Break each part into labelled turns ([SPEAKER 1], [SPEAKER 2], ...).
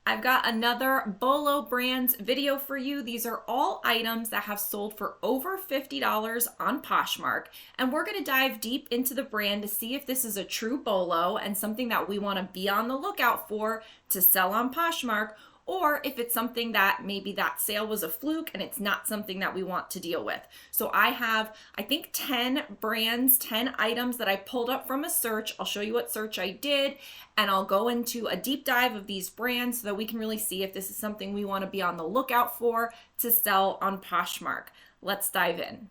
[SPEAKER 1] I've got another Bolo Brands video for you. These are all items that have sold for over $50 on Poshmark, and we're going to dive deep into the brand to see if this is a true Bolo and something that we want to be on the lookout for to sell on Poshmark, or if it's something that maybe that sale was a fluke and it's not something that we want to deal with. So I have, I think 10 brands, 10 items that I pulled up from a search. I'll show you what search I did, and I'll go into a deep dive of these brands so that we can really see if this is something we want to be on the lookout for to sell on Poshmark. Let's dive in.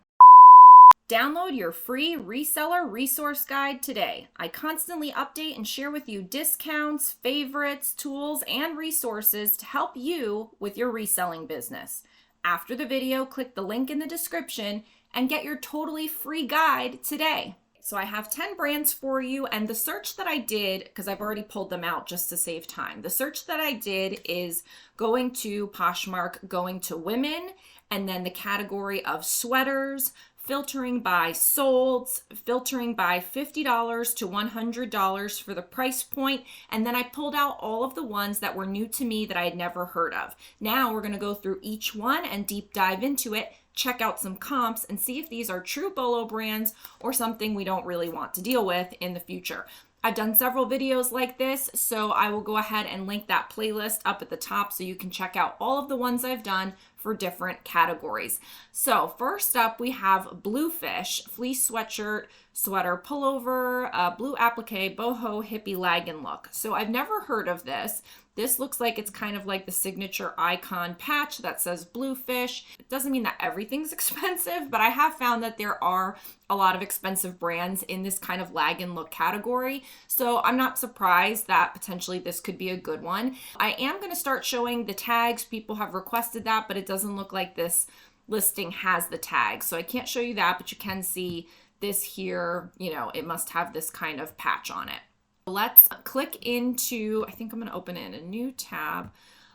[SPEAKER 1] Download your free reseller resource guide today. I constantly update and share with you discounts, favorites, tools, and resources to help you with your reselling business. After the video, click the link in the description and get your totally free guide today. So I have 10 brands for you, and the search that I did, because I've already pulled them out just to save time, the search that I did is going to Poshmark, going to women, and then the category of sweaters, filtering by solds, filtering by $50 to $100 for the price point, and then I pulled out all of the ones that were new to me that I had never heard of. Now we're going to go through each one and deep dive into it, check out some comps, and see if these are true Bolo brands or something we don't really want to deal with in the future. I've done several videos like this, so I will go ahead and link that playlist up at the top so you can check out all of the ones I've done for different categories. So first up, we have Bluefish, fleece sweatshirt, sweater pullover, blue applique, boho, hippie lagging look. So I've never heard of this. This looks like it's kind of like the signature icon patch that says Bluefish. It doesn't mean that everything's expensive, but I have found that there are a lot of expensive brands in this kind of lag and look category. So I'm not surprised that potentially this could be a good one. I am going to start showing the tags. People have requested that, but it doesn't look like this listing has the tags. So I can't show you that, but you can see this here, it must have this kind of patch on it. Let's click into, I think I'm going to open it in a new tab.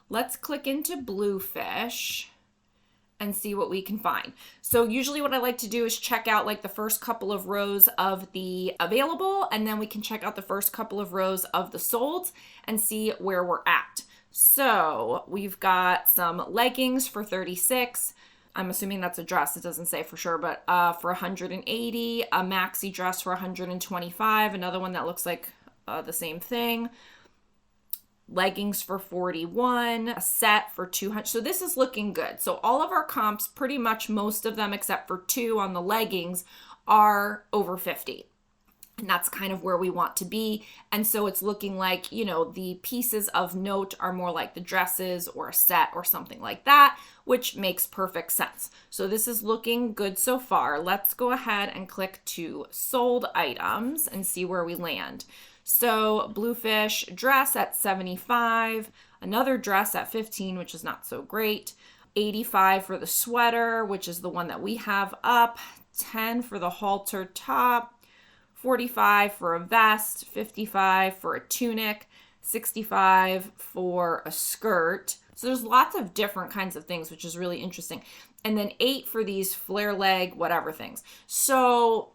[SPEAKER 1] Let's click into Bluefish and see what we can find. So usually what I like to do is check out like the first couple of rows of the available, and then we can check out the first couple of rows of the sold and see where we're at. So we've got some leggings for $36. I'm assuming that's a dress. It doesn't say for sure, but for $180, a maxi dress for $125, another one that looks like the same thing. Leggings for $41, a set for $200. So this is looking good. So all of our comps, pretty much most of them except for 2 on the leggings, are over $50. And that's kind of where we want to be. And so it's looking like, the pieces of note are more like the dresses or a set or something like that, which makes perfect sense. So this is looking good so far. Let's go ahead and click to sold items and see where we land. So Bluefish dress at $75, another dress at $15, which is not so great. $85 for the sweater, which is the one that we have up. $10 for the halter top. $45 for a vest. $55 for a tunic. $65 for a skirt. So there's lots of different kinds of things, which is really interesting. And then $8 for these flare leg, whatever things. So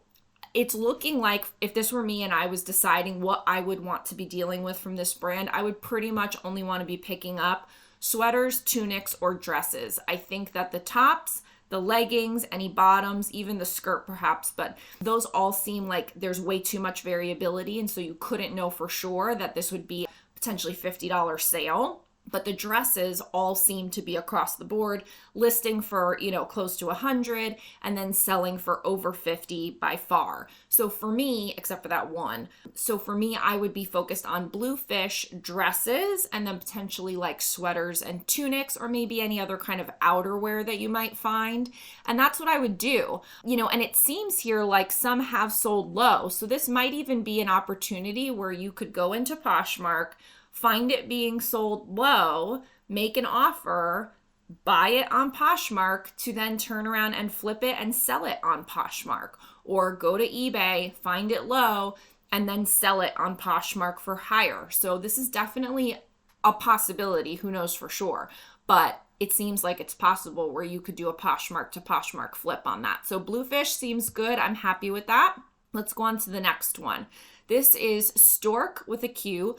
[SPEAKER 1] it's looking like if this were me and I was deciding what I would want to be dealing with from this brand, I would pretty much only want to be picking up sweaters, tunics, or dresses. I think that the tops, the leggings, any bottoms, even the skirt perhaps, but those all seem like there's way too much variability, and so you couldn't know for sure that this would be potentially $50 sale. But the dresses all seem to be across the board, listing for, close to 100 and then selling for over 50 by far. So for me, except for that one, I would be focused on Bluefish dresses and then potentially like sweaters and tunics, or maybe any other kind of outerwear that you might find. And that's what I would do, and it seems here like some have sold low. So this might even be an opportunity where you could go into Poshmark, find it being sold low, make an offer, buy it on Poshmark to then turn around and flip it and sell it on Poshmark. Or go to eBay, find it low, and then sell it on Poshmark for higher. So this is definitely a possibility. Who knows for sure? But it seems like it's possible where you could do a Poshmark to Poshmark flip on that. So Bluefish seems good. I'm happy with that. Let's go on to the next one. This is Stork with a Q.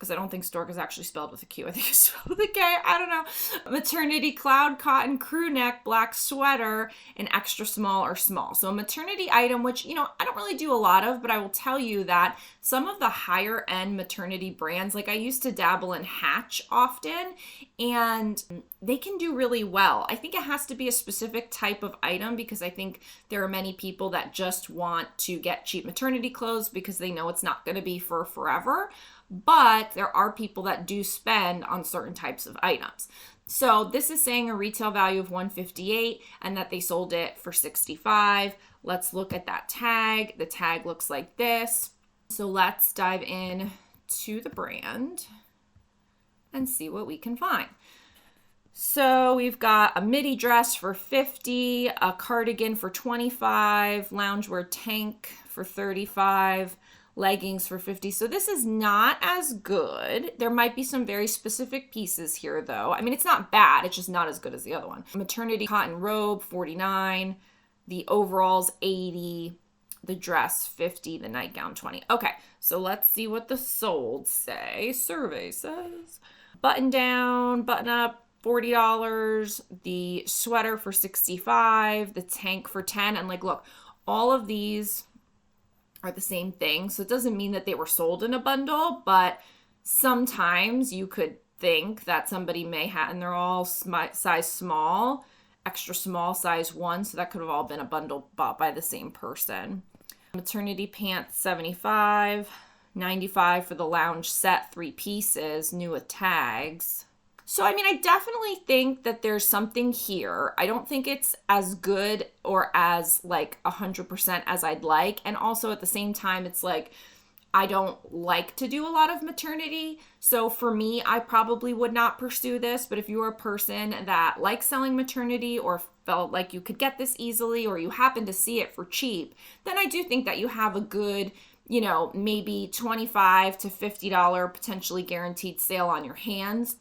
[SPEAKER 1] because I don't think stork is actually spelled with a Q. I think it's spelled with a K. I don't know. Maternity cloud cotton crew neck black sweater in extra small or small. So a maternity item, which, you know, I don't really do a lot of, but I will tell you that some of the higher end maternity brands, like I used to dabble in Hatch often, and they can do really well. I think it has to be a specific type of item because I think there are many people that just want to get cheap maternity clothes because they know it's not going to be for forever. But there are people that do spend on certain types of items. So this is saying a retail value of $158 and that they sold it for $65. Let's look at that tag. The tag looks like this. So let's dive in to the brand and see what we can find. So we've got a midi dress for $50, a cardigan for $25, loungewear tank for $35, leggings for $50. So this is not as good. There might be some very specific pieces here though. I mean, it's not bad. It's just not as good as the other one. Maternity cotton robe, $49. The overalls, $80. The dress, $50. The nightgown, $20. Okay, so let's see what the sold say. Survey says button down, button up, $40. The sweater for $65. The tank for $10. And like, look, all of these are the same thing. So it doesn't mean that they were sold in a bundle, but sometimes you could think that somebody may have, and they're all size small, extra small, size 1. So that could have all been a bundle bought by the same person. Maternity pants, $75, $95 for the lounge set, 3 pieces, new with tags. So, I mean, I definitely think that there's something here. I don't think it's as good or as like 100% as I'd like. And also at the same time, it's like, I don't like to do a lot of maternity. So for me, I probably would not pursue this. But if you're a person that likes selling maternity or felt like you could get this easily, or you happen to see it for cheap, then I do think that you have a good, you know, maybe $25 to $50 potentially guaranteed sale on your hands,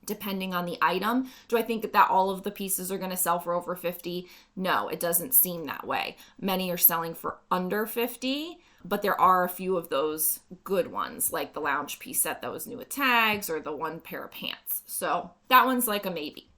[SPEAKER 1] depending on the item. Do I think that all of the pieces are going to sell for over 50? No, it doesn't seem that way. Many are selling for under 50, but there are a few of those good ones, like the lounge piece set that was new with tags or the one pair of pants. So that one's like a maybe.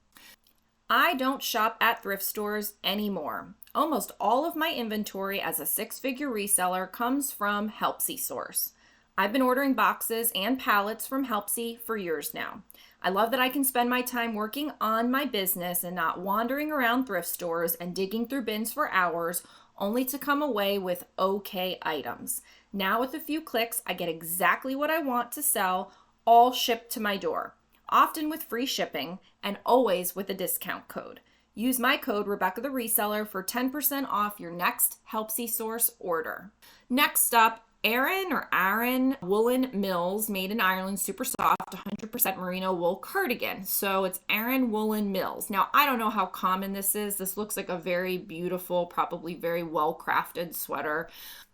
[SPEAKER 1] I don't shop at thrift stores anymore. Almost all of my inventory as a 6-figure reseller comes from Helpsy Source. I've been ordering boxes and pallets from Helpsy for years now. I love that I can spend my time working on my business and not wandering around thrift stores and digging through bins for hours only to come away with okay items. Now with a few clicks, I get exactly what I want to sell, all shipped to my door, often with free shipping and always with a discount code. Use my code Rebecca the Reseller for 10% off your next Helpsy Source order. Next up, Aran Woolen Mills, made in Ireland, super soft, 100% merino wool cardigan. So it's Aran Woolen Mills. Now, I don't know how common this is. This looks like a very beautiful, probably very well-crafted sweater.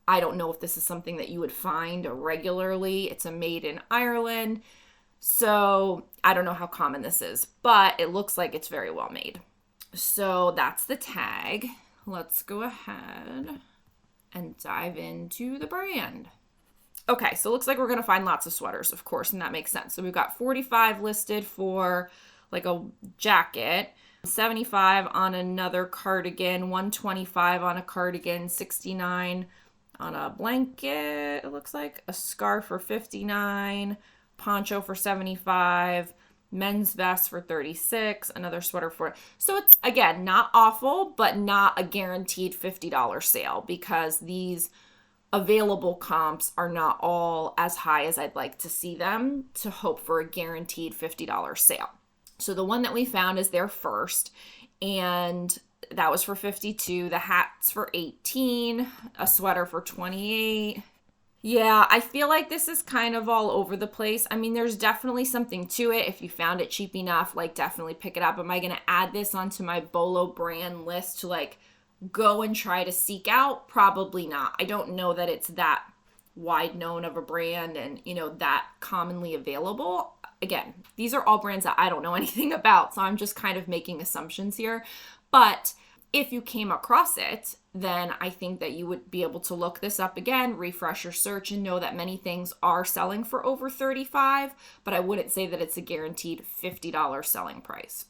[SPEAKER 1] I don't know if this is something that you would find regularly. It's a made in Ireland. So I don't know how common this is, but it looks like it's very well made. So that's the tag. Let's go ahead and dive into the brand. Okay, so it looks like we're going to find lots of sweaters, of course, and that makes sense. So we've got 45 listed for like a jacket, 75 on another cardigan, 125 on a cardigan, 69 on a blanket, it looks like, a scarf for 59, poncho for 75, men's vest for 36, another sweater for, so it's, again, not awful, but not a guaranteed $50 sale because these available comps are not all as high as I'd like to see them to hope for a guaranteed $50 sale. So the one that we found is their first, and that was for 52, the hat's for 18, a sweater for 28. Yeah, I feel like this is kind of all over the place. I mean, there's definitely something to it. If you found it cheap enough, like definitely pick it up. Am I going to add this onto my Bolo brand list to like go and try to seek out? Probably not. I don't know that it's that wide known of a brand and, you know, that commonly available. Again, these are all brands that I don't know anything about, so I'm just kind of making assumptions here. But If you came across it, then I think that you would be able to look this up again, refresh your search, and know that many things are selling for over $35, but I wouldn't say that it's a guaranteed $50 selling price.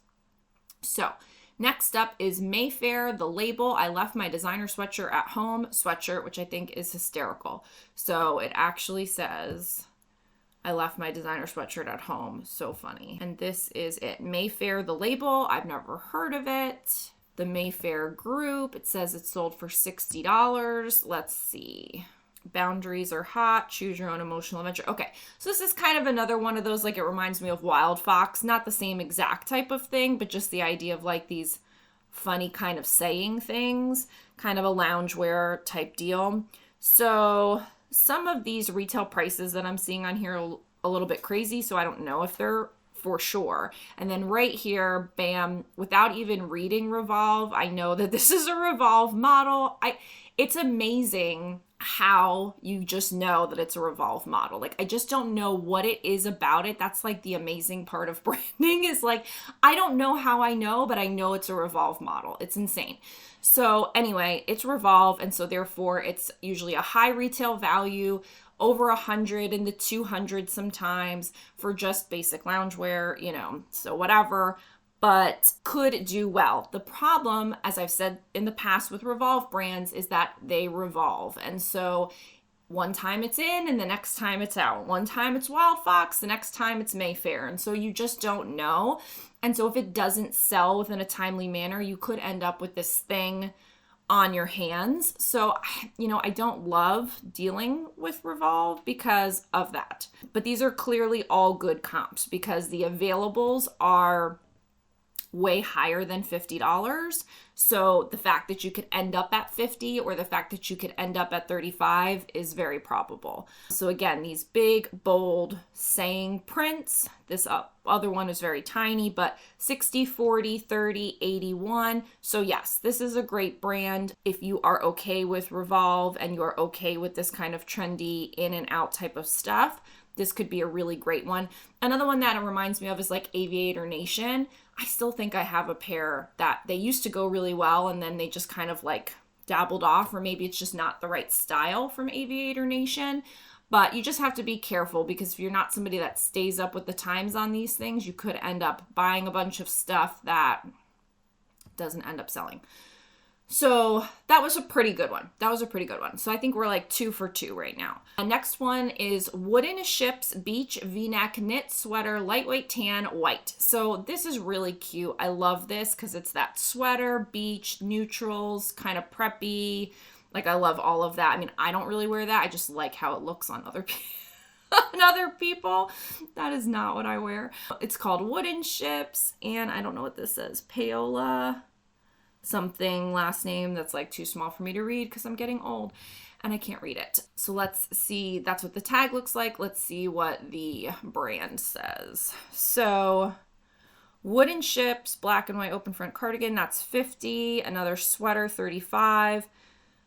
[SPEAKER 1] So next up is Mayfair, the label. I left my designer sweatshirt at home, sweatshirt, which I think is hysterical. So it actually says, I left my designer sweatshirt at home. So funny. And this is it. Mayfair, the label. I've never heard of it. The Mayfair group. It says it's sold for $60. Let's see. Boundaries are hot. Choose your own emotional adventure. Okay, so this is kind of another one of those, like, it reminds me of Wild Fox. Not the same exact type of thing, but just the idea of like these funny kind of saying things, kind of a loungewear type deal. So some of these retail prices that I'm seeing on here are a little bit crazy, so I don't know if they're for sure. And then right here, bam, without even reading Revolve, I know that this is a Revolve model. It's amazing how you just know that it's a Revolve model. Like, I just don't know what it is about it. That's like the amazing part of branding, is like, I don't know how I know, but I know it's a Revolve model. It's insane. So anyway, it's Revolve, and so therefore it's usually a high retail value, over 100 in the 200 sometimes for just basic loungewear, you know, so whatever, but could do well. The problem, as I've said in the past with Revolve brands, is that they revolve. And so one time it's in and the next time it's out. One time it's Wild Fox, the next time it's Mayfair. And so you just don't know. And so if it doesn't sell within a timely manner, you could end up with this thing on your hands. So, you know, I don't love dealing with Revolve because of that. But these are clearly all good comps because the availables are way higher than $50. So the fact that you could end up at 50 or the fact that you could end up at 35 is very probable. So again, these big, bold saying prints. This other one is very tiny, but 60, 40, 30, 81. So yes, this is a great brand. If you are okay with Revolve and you are okay with this kind of trendy in and out type of stuff, this could be a really great one. Another one that it reminds me of is like Aviator Nation. I still think I have a pair that they used to go really well and then they just kind of like dabbled off, or maybe it's just not the right style from Aviator Nation. But you just have to be careful because if you're not somebody that stays up with the times on these things, you could end up buying a bunch of stuff that doesn't end up selling. So that was a pretty good one. So I think we're like 2 for 2 right now. The next one is Wooden Ships Beach V-neck knit sweater, lightweight tan, white. So this is really cute. I love this because it's that sweater, beach, neutrals, kind of preppy. Like, I love all of that. I mean, I don't really wear that. I just like how it looks on other people. On other people. That is not what I wear. It's called Wooden Ships, and I don't know what this says. Paola something last name that's like too small for me to read because I'm getting old and I can't read it. So let's see. That's what the tag looks like. Let's see what the brand says. So Wooden Ships, black and white open front cardigan, that's 50. Another sweater, 35.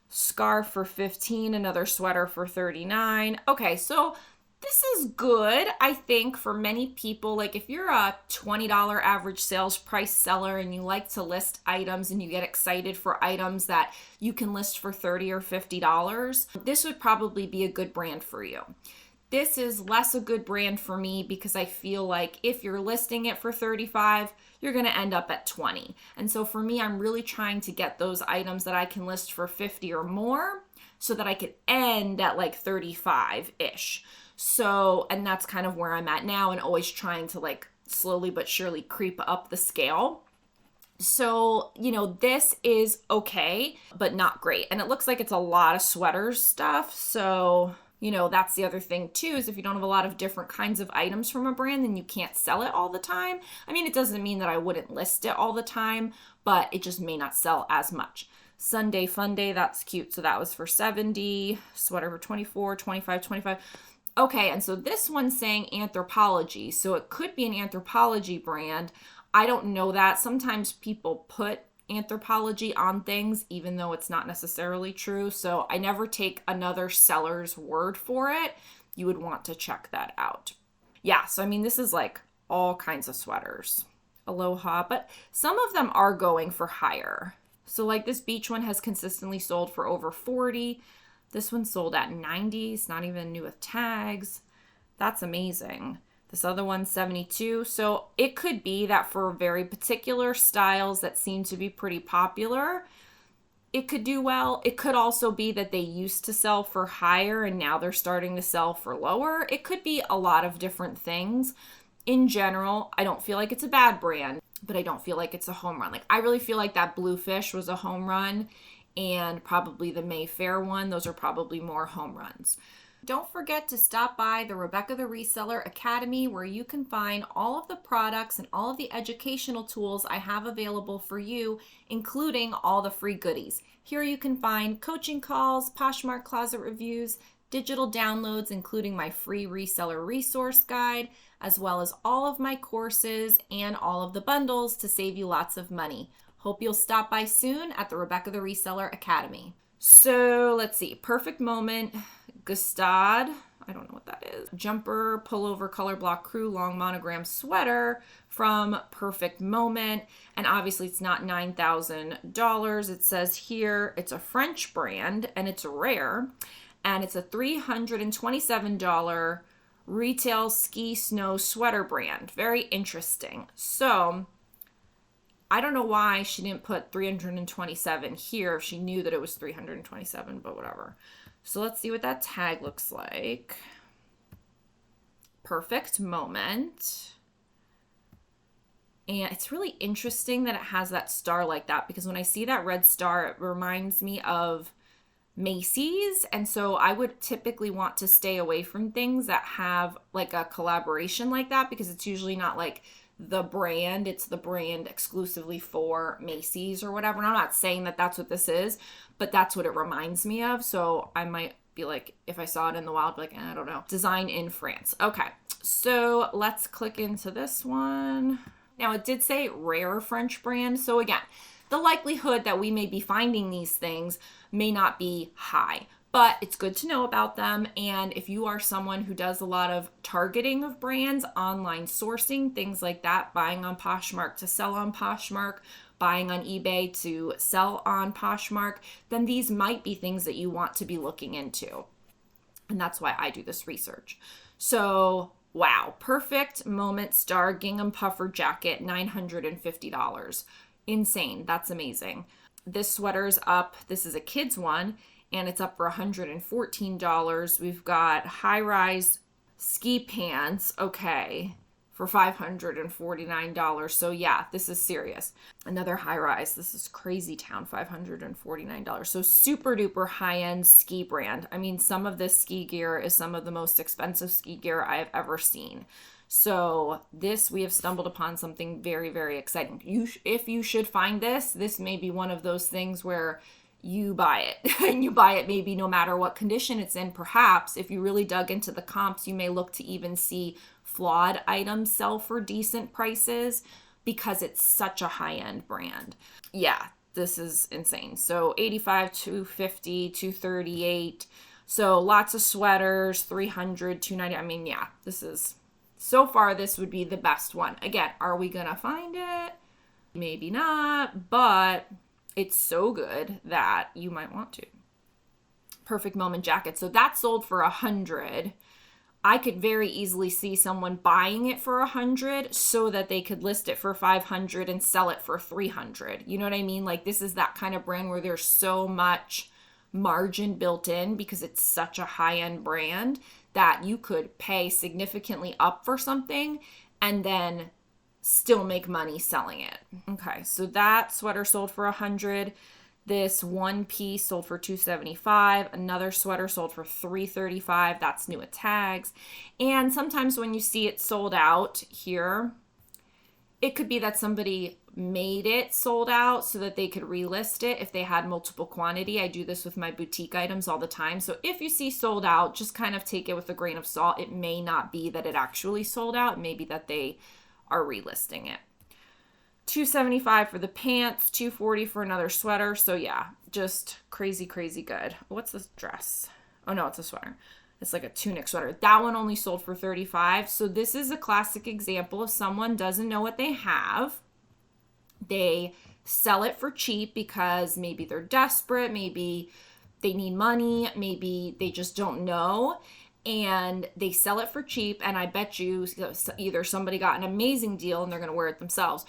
[SPEAKER 1] Scarf for 15. Another sweater for 39. Okay, so this is good, I think, for many people. Like, if you're a $20 average sales price seller and you like to list items and you get excited for items that you can list for $30 or $50, this would probably be a good brand for you. This is less a good brand for me because I feel like if you're listing it for 35, you're going to end up at 20. And so for me, I'm really trying to get those items that I can list for 50 or more so that I could end at like 35-ish. So, and that's kind of where I'm at now, and always trying to like slowly but surely creep up the scale. So, you know, this is okay, but not great. And it looks like it's a lot of sweater stuff. So, you know, that's the other thing too, is if you don't have a lot of different kinds of items from a brand, then you can't sell it all the time. I mean, it doesn't mean that I wouldn't list it all the time, but it just may not sell as much. Sunday Fun Day, that's cute. So that was for 70, sweater for 24, 25, 25. Okay, and so this one's saying Anthropologie, so it could be an Anthropologie brand. I don't know that. Sometimes people put Anthropologie on things, even though it's not necessarily true, so I never take another seller's word for it. You would want to check that out. Yeah, so I mean, this is like all kinds of sweaters. Aloha, but some of them are going for higher. So like this beach one has consistently sold for over 40. This one sold at 90. It's not even new with tags. That's amazing. This other one's 72. So it could be that for very particular styles that seem to be pretty popular, it could do well. It could also be that they used to sell for higher and now they're starting to sell for lower. It could be a lot of different things. In general, I don't feel like it's a bad brand, but I don't feel like it's a home run. Like I really feel like that Bluefish was a home run, and probably the Mayfair one. Those are probably more home runs. Don't forget to stop by the Rebecca the Reseller Academy, where you can find all of the products and all of the educational tools I have available for you, including all the free goodies. Here you can find coaching calls, Poshmark closet reviews, digital downloads, including my free reseller resource guide, as well as all of my courses and all of the bundles to save you lots of money. Hope you'll stop by soon at the Rebecca the Reseller Academy. So let's see, Perfect Moment, Gustad, I don't know what that is, jumper, pullover, color block crew, long monogram sweater from Perfect Moment. And obviously it's not $9,000. It says here it's a French brand and it's rare. And it's a $327 retail ski snow sweater brand. Very interesting. So I don't know why she didn't put 327 here if she knew that it was 327, but whatever. So let's see what that tag looks like. Perfect Moment. And it's really interesting that it has that star like that, because when I see that red star, it reminds me of Macy's. And so I would typically want to stay away from things that have like a collaboration like that, because it's usually not like the brand, it's the brand exclusively for Macy's or whatever. And I'm not saying that that's what this is, but that's what it reminds me of. So I might be like, if I saw it in the wild, be like, I don't know. Design in France. Okay, so let's click into this one. Now it did say rare French brand. So again, the likelihood that we may be finding these things may not be high, but it's good to know about them. And if you are someone who does a lot of targeting of brands, online sourcing, things like that, buying on Poshmark to sell on Poshmark, buying on eBay to sell on Poshmark, then these might be things that you want to be looking into. And that's why I do this research. So, wow, Perfect Moment Star Gingham Puffer Jacket, $950. Insane. That's amazing. This sweater's up. This is a kid's one, and it's up for $114. We've got high-rise ski pants, okay, for $549. So yeah, this is serious. Another high-rise. This is Crazy Town, $549. So super duper high-end ski brand. I mean, some of this ski gear is some of the most expensive ski gear I have ever seen. So this, we have stumbled upon something very, very exciting. If you should find this, this may be one of those things where you buy it and you buy it maybe no matter what condition it's in. Perhaps if you really dug into the comps, you may look to even see flawed items sell for decent prices because it's such a high-end brand. Yeah, this is insane. So 85, 250, 238. So lots of sweaters, 300, 290. I mean, yeah, this is, so far this would be the best one. Again, are we gonna find it? Maybe not, but it's so good that you might want to. Perfect Moment jacket. So that sold for $100. I could very easily see someone buying it for $100 so that they could list it for $500 and sell it for $300. You know what I mean? Like, this is that kind of brand where there's so much margin built in because it's such a high-end brand that you could pay significantly up for something and then still make money selling it. Okay, so that sweater sold for $100. This one piece sold for $275. Another sweater sold for $335. That's new with tags. And sometimes when you see it sold out here, it could be that somebody made it sold out so that they could relist it if they had multiple quantity. I do this with my boutique items all the time. So if you see sold out, just kind of take it with a grain of salt. It may not be that it actually sold out. It may be that they are relisting it. $275 for the pants, $240 for another sweater. So yeah, just crazy, crazy good. What's this dress? Oh no, it's a sweater. It's like a tunic sweater. That one only sold for $35. So this is a classic example of someone doesn't know what they have. They sell it for cheap because maybe they're desperate, maybe they need money, maybe they just don't know, and they sell it for cheap. And I bet you either somebody got an amazing deal and they're going to wear it themselves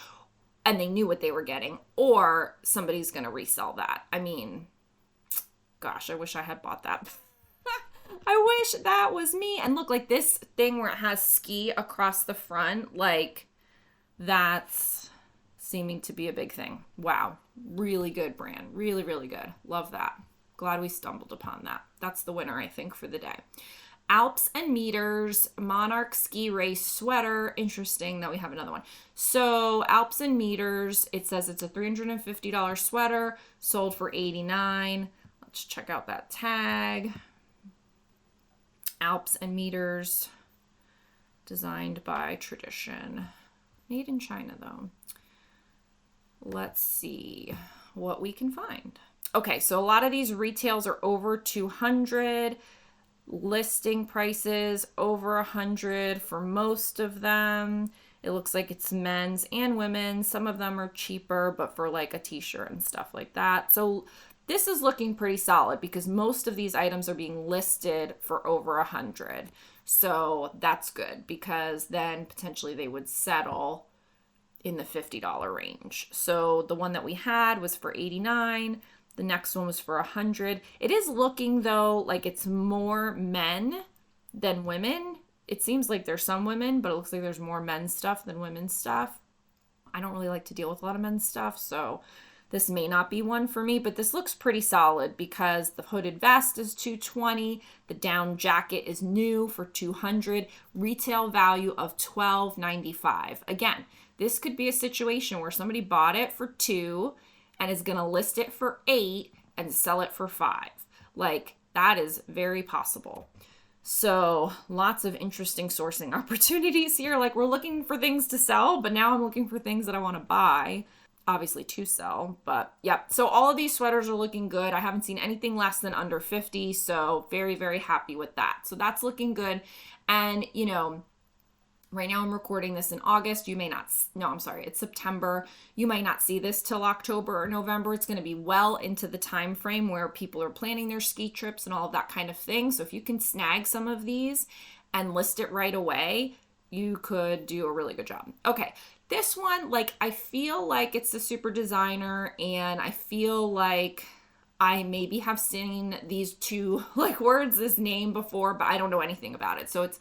[SPEAKER 1] and they knew what they were getting, or somebody's going to resell that. I mean, gosh, I wish I had bought that. I wish that was me. And look, like this thing where it has ski across the front, like that's seeming to be a big thing. Wow. Really good brand. Really, really good. Love that. Glad we stumbled upon that. That's the winner, I think, for the day. Alps and Meters Monarch Ski Race Sweater. Interesting that we have another one. So Alps and Meters, it says it's a $350 sweater, sold for $89. Let's check out that tag. Alps and Meters, designed by Tradition. Made in China, though. Let's see what we can find. Okay, so a lot of these retails are over $200. Listing prices over $100 for most of them. It looks like it's men's and women's. Some of them are cheaper, but for like a t-shirt and stuff like that. So this is looking pretty solid because most of these items are being listed for over $100. So that's good because then potentially they would settle in the $50 range. So the one that we had was for $89. The next one was for $100. It is looking though like it's more men than women. It seems like there's some women, but it looks like there's more men's stuff than women's stuff. I don't really like to deal with a lot of men's stuff, so this may not be one for me, but this looks pretty solid because the hooded vest is $220. The down jacket is new for $200. Retail value of $12.95. Again, this could be a situation where somebody bought it for $2 and is going to list it for $8 and sell it for $5. Like, that is very possible. So lots of interesting sourcing opportunities here. Like, we're looking for things to sell, but now I'm looking for things that I want to buy, obviously to sell. But yeah, so all of these sweaters are looking good. I haven't seen anything less than under 50. So very, very happy with that. So that's looking good. And, you know, right now I'm recording this in August. You may not, no, I'm sorry, it's September. You might not see this till October or November. It's going to be well into the time frame where people are planning their ski trips and all of that kind of thing. So if you can snag some of these and list it right away, you could do a really good job. Okay, this one, like, I feel like it's the Super Designer, and I feel like I maybe have seen these two like words, this name before, but I don't know anything about it. So it's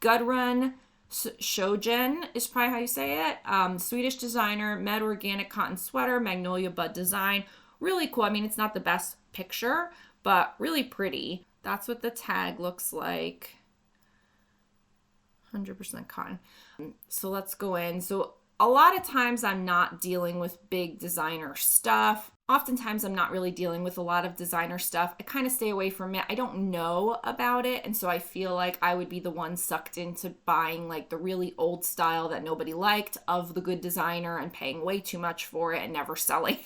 [SPEAKER 1] Gudrun Shogen is probably how you say it. Swedish designer, med organic cotton sweater, magnolia bud design. Really cool. I mean, it's not the best picture, but really pretty. That's what the tag looks like. 100% cotton. So let's go in. So a lot of times I'm not dealing with big designer stuff. Oftentimes I'm not really dealing with a lot of designer stuff. I kind of stay away from it. I don't know about it. And so I feel like I would be the one sucked into buying like the really old style that nobody liked of the good designer and paying way too much for it and never selling.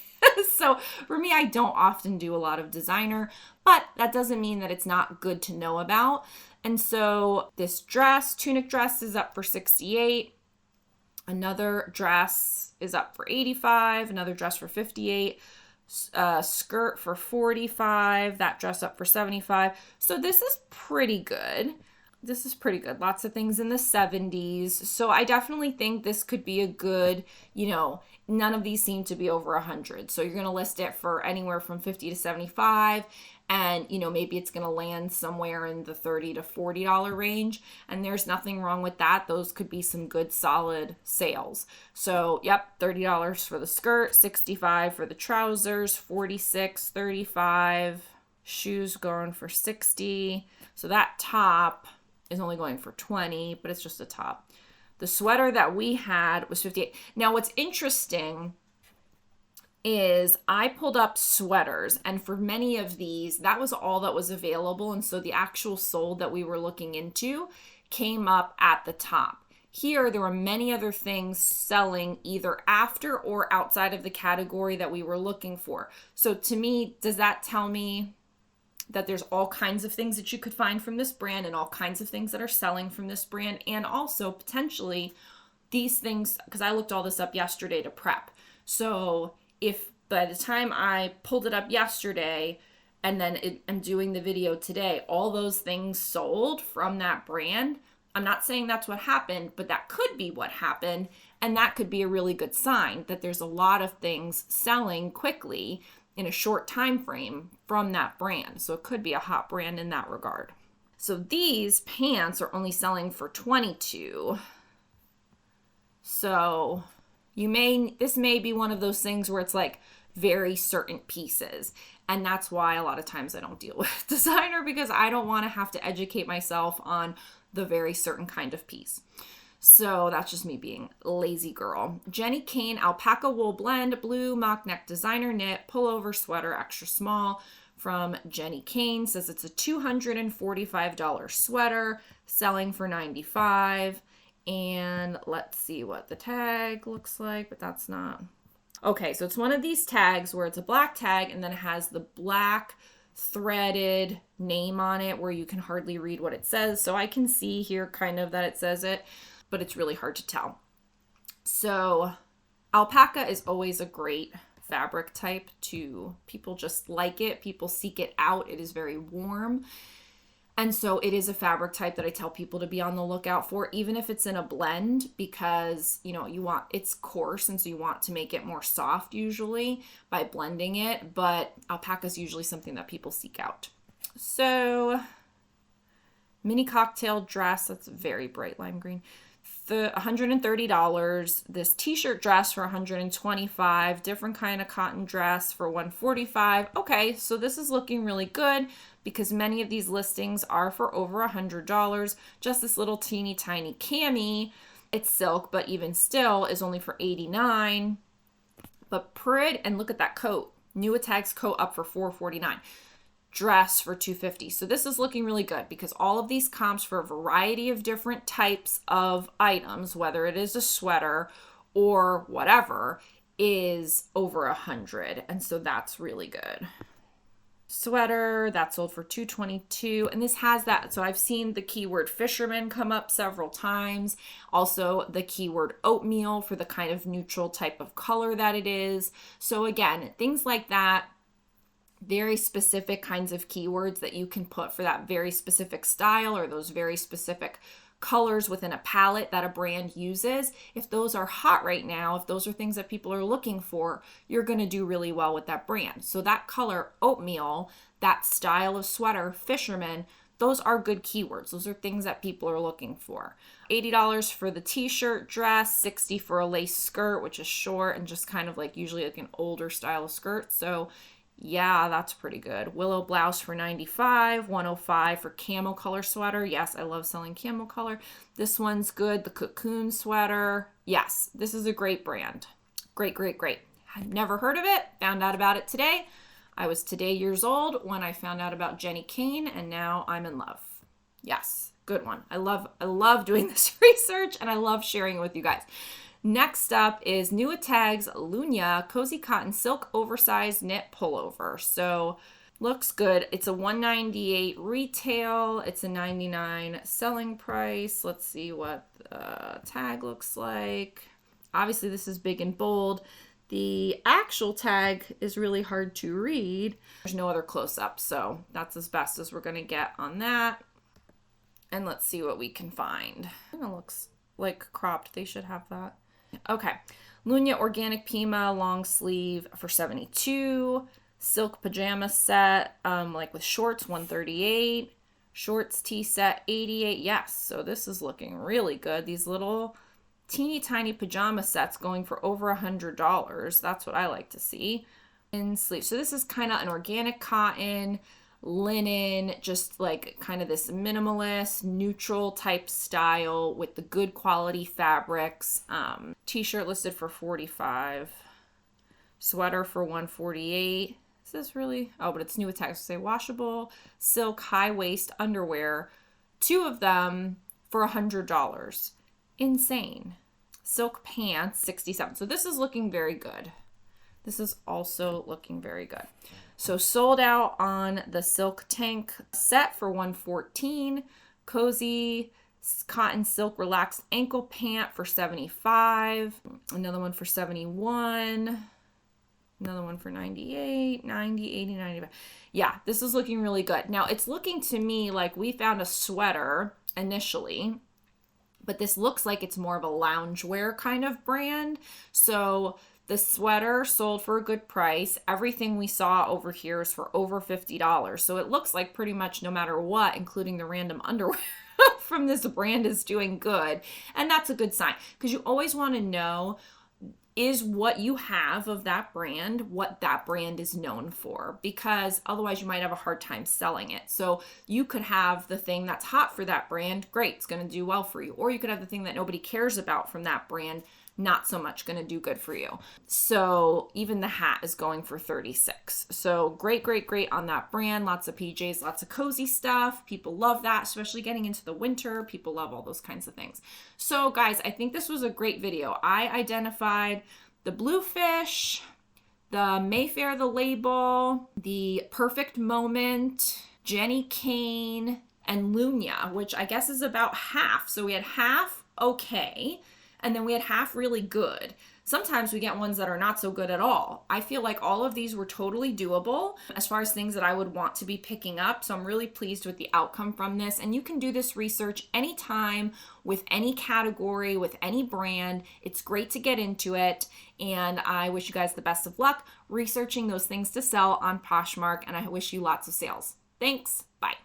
[SPEAKER 1] So for me, I don't often do a lot of designer, but that doesn't mean that it's not good to know about. And so this dress, tunic dress, is up for $68. Another dress is up for $85. Another dress for $58. Skirt for $45. That dress up for $75. So this is pretty good. This is pretty good. Lots of things in the 70s. So I definitely think this could be a good, you know, none of these seem to be over 100. So you're going to list it for anywhere from 50 to 75. And, you know, maybe it's going to land somewhere in the $30 to $40 range. And there's nothing wrong with that. Those could be some good solid sales. So, yep, $30 for the skirt, $65 for the trousers, $46, $35. Shoes going for $60. So that top is only going for $20, but it's just a top. The sweater that we had was $58. Now, what's interesting is I pulled up sweaters, and for many of these, that was all that was available. And so the actual sold that we were looking into came up at the top. Here, there were many other things selling either after or outside of the category that we were looking for. So to me, does that tell me that there's all kinds of things that you could find from this brand and all kinds of things that are selling from this brand? And also potentially these things, because I looked all this up yesterday to prep. So if by the time I pulled it up yesterday and then I'm doing the video today, all those things sold from that brand, I'm not saying that's what happened, but that could be what happened. And that could be a really good sign that there's a lot of things selling quickly in a short time frame from that brand. So it could be a hot brand in that regard. So these pants are only selling for $22. So this may be one of those things where it's like very certain pieces. And that's why a lot of times I don't deal with designer, because I don't want to have to educate myself on the very certain kind of piece. So that's just me being a lazy girl. Jenny Kane alpaca wool blend, blue mock neck designer knit pullover sweater, extra small, from Jenny Kane. Says it's a $245 sweater, selling for $95. And let's see what the tag looks like, but that's not. Okay, so it's one of these tags where it's a black tag and then it has the black threaded name on it where you can hardly read what it says. So I can see here kind of that it says it, but it's really hard to tell. So alpaca is always a great fabric type to people just like it. People seek it out. It is very warm. And so it is a fabric type that I tell people to be on the lookout for, even if it's in a blend, because, it's coarse. And so you want to make it more soft usually by blending it. But alpaca is usually something that people seek out. So mini cocktail dress, that's very bright lime green. $130. This t-shirt dress for $125. Different kind of cotton dress for $145. Okay, so this is looking really good because many of these listings are for over $100. Just this little teeny tiny cami, it's silk, but even still is only for $89. But pretty, and look at that coat. New Tags coat up for $449. Dress for $250. So this is looking really good because all of these comps for a variety of different types of items, whether it is a sweater or whatever, is over $100. And so that's really good. Sweater that sold for $222, and this has that. So I've seen the keyword fisherman come up several times. Also the keyword oatmeal for the kind of neutral type of color that it is. So again, things like that. Very specific kinds of keywords that you can put for that very specific style or those very specific colors within a palette that a brand uses. If those are hot right now, if those are things that people are looking for, you're going to do really well with that brand. So that color, oatmeal, that style of sweater, fisherman, those are good keywords. Those are things that people are looking for. $80 for the t-shirt dress, $60 for a lace skirt, which is short and just kind of like usually like an older style of skirt. So yeah, that's pretty good. Willow blouse for $95, $105 for camo color sweater. Yes, I love selling camo color. This one's good. The cocoon sweater. Yes, this is a great brand. Great, great, great. I've never heard of it. Found out about it today. I was today years old when I found out about Jenny Kane, and now I'm in love. Yes, good one. I love doing this research, and I love sharing it with you guys. Next up is New Tags Lunya Cozy Cotton Silk Oversized Knit Pullover. So looks good. It's a $198 retail. It's a $99 selling price. Let's see what the tag looks like. Obviously, this is big and bold. The actual tag is really hard to read. There's no other close-up, so that's as best as we're going to get on that. And let's see what we can find. It looks like cropped. They should have that. Okay, Lunya Organic Pima long sleeve for $72. Silk pajama set, like with shorts, $138. Shorts tee set, $88. Yes, so this is looking really good. These little teeny tiny pajama sets going for over $100. That's what I like to see. In sleeve. So this is kind of an organic cotton, linen, just like kind of this minimalist, neutral type style with the good quality fabrics. T-shirt listed for $45. Sweater for $148. Is this really? Oh, but it's New Tags. Say washable silk high waist underwear. 2 of them for $100. Insane. Silk pants, $67. So this is looking very good. This is also looking very good. So sold out on the silk tank set for $114. Cozy cotton silk relaxed ankle pant for $75. Another one for $71. Another one for 98, 90, 80, 95. Yeah, this is looking really good. Now, it's looking to me like we found a sweater initially, but this looks like it's more of a loungewear kind of brand. So the sweater sold for a good price. Everything we saw over here is for over $50. So it looks like pretty much no matter what, including the random underwear from this brand, is doing good. And that's a good sign, because you always want to know, is what you have of that brand what that brand is known for? Because otherwise you might have a hard time selling it. So you could have the thing that's hot for that brand, great, it's going to do well for you. Or you could have the thing that nobody cares about from that brand, not so much going to do good for you. So even the hat is going for 36. So great, great, great on that brand. Lots of PJs, lots of cozy stuff. People love that, especially getting into the winter. People love all those kinds of things. So guys, I think this was a great video. I identified the Bluefish, the Mayfair, the Label, the Perfect Moment, Jenny Kane, and Lunya, which I guess is about half. So we had half okay, and then we had half really good. Sometimes we get ones that are not so good at all. I feel like all of these were totally doable as far as things that I would want to be picking up. So I'm really pleased with the outcome from this. And you can do this research anytime with any category, with any brand. It's great to get into it. And I wish you guys the best of luck researching those things to sell on Poshmark. And I wish you lots of sales. Thanks. Bye.